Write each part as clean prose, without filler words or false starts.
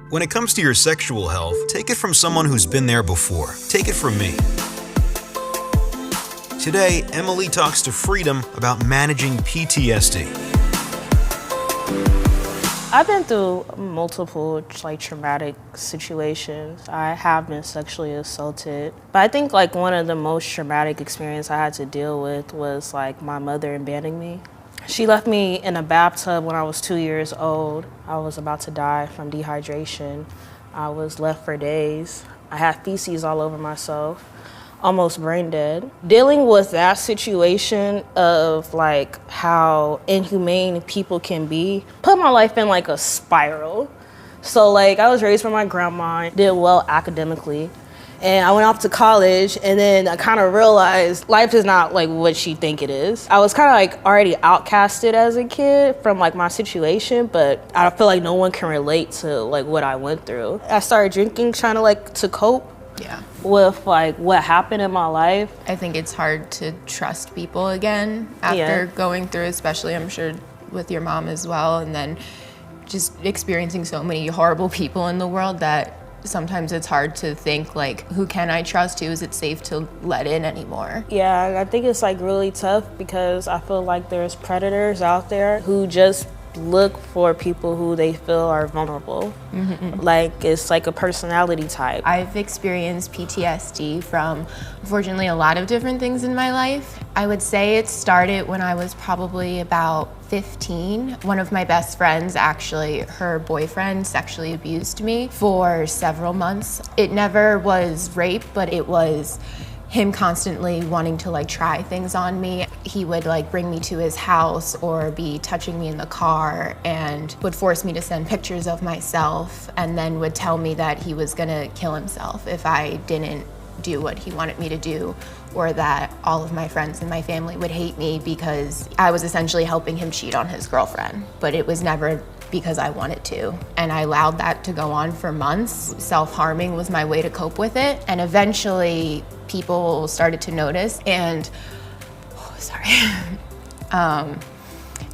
When it comes to your sexual health, take it from someone who's been there before. Take it from me. Today, Emily talks to Freedom about managing PTSD. I've been through multiple traumatic situations. I have been sexually assaulted. But I think one of the most traumatic experiences I had to deal with was my mother abandoning me. She left me in a bathtub when I was 2 years old. I was about to die from dehydration. I was left for days. I had feces all over myself, almost brain dead. Dealing with that situation of how inhumane people can be put my life in a spiral. So I was raised by my grandma, did well academically. And I went off to college, and then I kind of realized life is not what you think it is. I was kind of already outcasted as a kid from my situation, but I feel like no one can relate to what I went through. I started drinking, trying to cope with what happened in my life. I think it's hard to trust people again after going through, especially I'm sure with your mom as well, and then just experiencing so many horrible people in the world that sometimes it's hard to think who can I trust, who is it safe to let in anymore? Yeah, I think it's really tough because I feel there's predators out there who just look for people who they feel are vulnerable. Mm-hmm. It's a personality type. I've experienced PTSD from, unfortunately, a lot of different things in my life. I would say it started when I was probably about 15. One of my best friends, actually, her boyfriend sexually abused me for several months. It never was rape, but it was him constantly wanting to try things on me. He would bring me to his house or be touching me in the car and would force me to send pictures of myself, and then would tell me that he was gonna kill himself if I didn't do what he wanted me to do, or that all of my friends and my family would hate me because I was essentially helping him cheat on his girlfriend. But it was never because I wanted to. And I allowed that to go on for months. Self-harming was my way to cope with it. And eventually people started to notice, and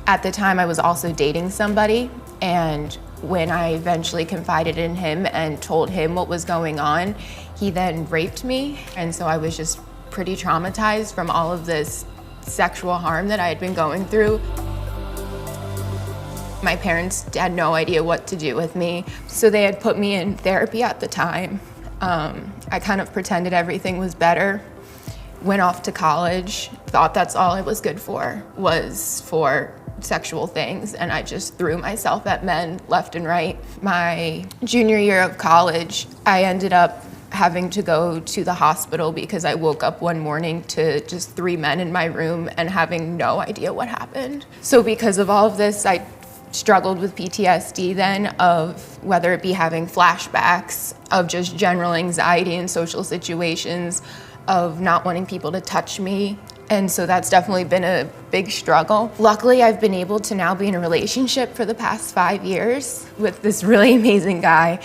at the time I was also dating somebody, and when I eventually confided in him and told him what was going on, he then raped me. And so I was just pretty traumatized from all of this sexual harm that I had been going through. My parents had no idea what to do with me, so they had put me in therapy at the time. I kind of pretended everything was better, went off to college, thought that's all I was good for, was for sexual things, and I just threw myself at men left and right. My junior year of college, I ended up having to go to the hospital because I woke up one morning to just 3 men in my room and having no idea what happened. So because of all of this, I struggled with PTSD then, of whether it be having flashbacks, of just general anxiety in social situations, of not wanting people to touch me. And so that's definitely been a big struggle. Luckily, I've been able to now be in a relationship for the past 5 years with this really amazing guy.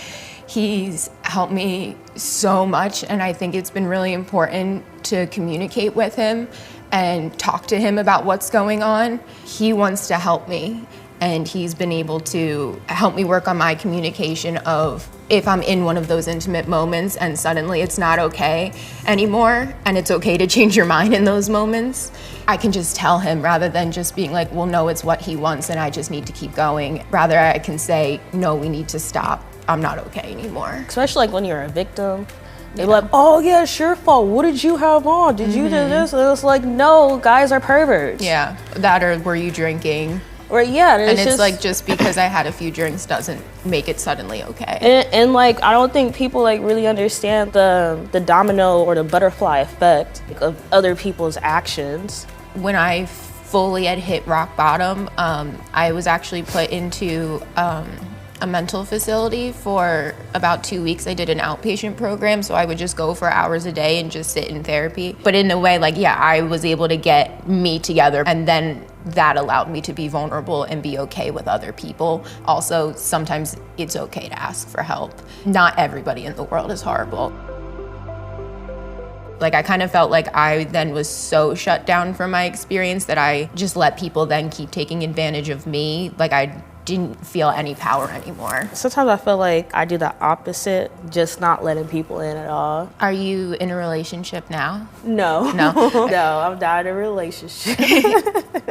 He's helped me so much, and I think it's been really important to communicate with him and talk to him about what's going on. He wants to help me, and he's been able to help me work on my communication of if I'm in one of those intimate moments and suddenly it's not okay anymore, and it's okay to change your mind in those moments, I can just tell him rather than just being well, no, it's what he wants and I just need to keep going. Rather, I can say, no, we need to stop. I'm not okay anymore. Especially when you're a victim. They're oh yeah, it's your fault. What did you have on? Did you do this? And it's no, guys are perverts. Yeah, that or were you drinking? Or yeah, and it's just because I had a few drinks doesn't make it suddenly okay. And I don't think people really understand the domino or the butterfly effect of other people's actions. When I fully had hit rock bottom, I was actually put into a mental facility for about 2 weeks. I did an outpatient program, so I would just go for hours a day and just sit in therapy. But in a way, I was able to get me together, and then that allowed me to be vulnerable and be okay with other people. Also, sometimes it's okay to ask for help. Not everybody in the world is horrible. I kind of felt I then was so shut down from my experience that I just let people then keep taking advantage of me. I didn't feel any power anymore. Sometimes I feel like I do the opposite, just not letting people in at all. Are you in a relationship now? No. No? No, I'm not in a relationship.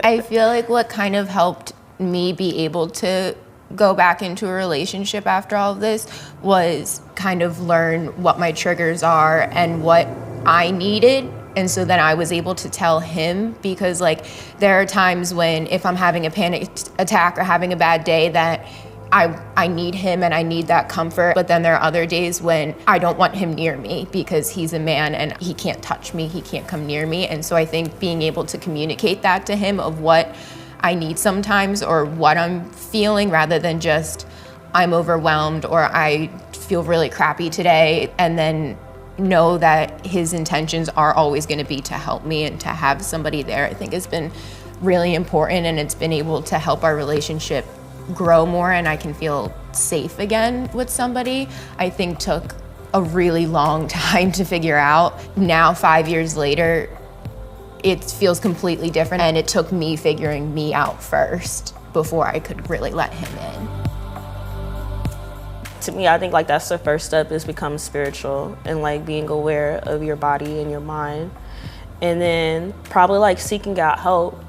I feel like what kind of helped me be able to go back into a relationship after all of this was kind of learn what my triggers are and what I needed. And so then I was able to tell him, because like there are times when if I'm having a panic attack or having a bad day that I need him and I need that comfort. But then there are other days when I don't want him near me because he's a man and he can't touch me, he can't come near me. And so I think being able to communicate that to him of what I need sometimes or what I'm feeling, rather than just I'm overwhelmed or I feel really crappy today, and then know that his intentions are always going to be to help me and to have somebody there, I think has been really important, and it's been able to help our relationship grow more and I can feel safe again with somebody. I think took a really long time to figure out. Now 5 years later, it feels completely different, and it took me figuring me out first before I could really let him in. To me, I think like that's the first step, is become spiritual and like being aware of your body and your mind. And then probably like seeking out help,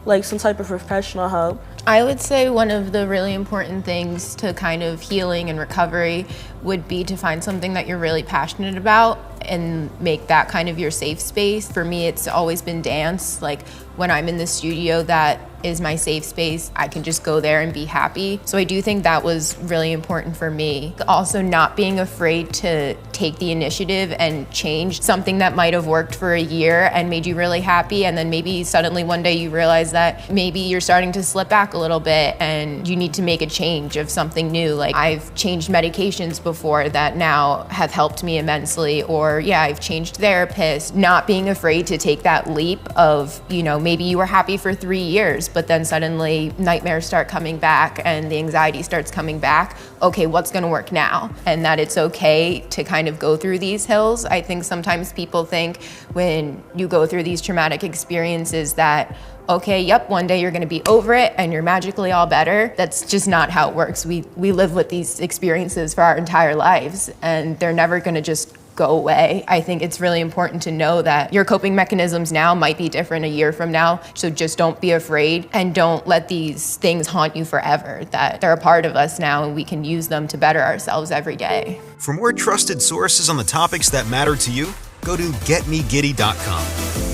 like some type of professional help. I would say one of the really important things to kind of healing and recovery would be to find something that you're really passionate about and make that kind of your safe space. For me, it's always been dance. Like when I'm in the studio, that is my safe space. I can just go there and be happy. So I do think that was really important for me. Also, not being afraid to take the initiative and change something that might have worked for a year and made you really happy, and then maybe suddenly one day you realize that maybe you're starting to slip back a little bit and you need to make a change of something new. Like I've changed medications before that now have helped me immensely, or I've changed therapists. Not being afraid to take that leap of, maybe you were happy for 3 years, but then suddenly nightmares start coming back and the anxiety starts coming back. Okay, what's gonna work now? And that it's okay to kind of go through these hills. I think sometimes people think when you go through these traumatic experiences that, okay, yep, one day you're gonna be over it and you're magically all better. That's just not how it works. We live with these experiences for our entire lives, and they're never gonna just go away. I think it's really important to know that your coping mechanisms now might be different a year from now. So just don't be afraid and don't let these things haunt you forever, that they're a part of us now and we can use them to better ourselves every day. For more trusted sources on the topics that matter to you, go to getmegiddy.com.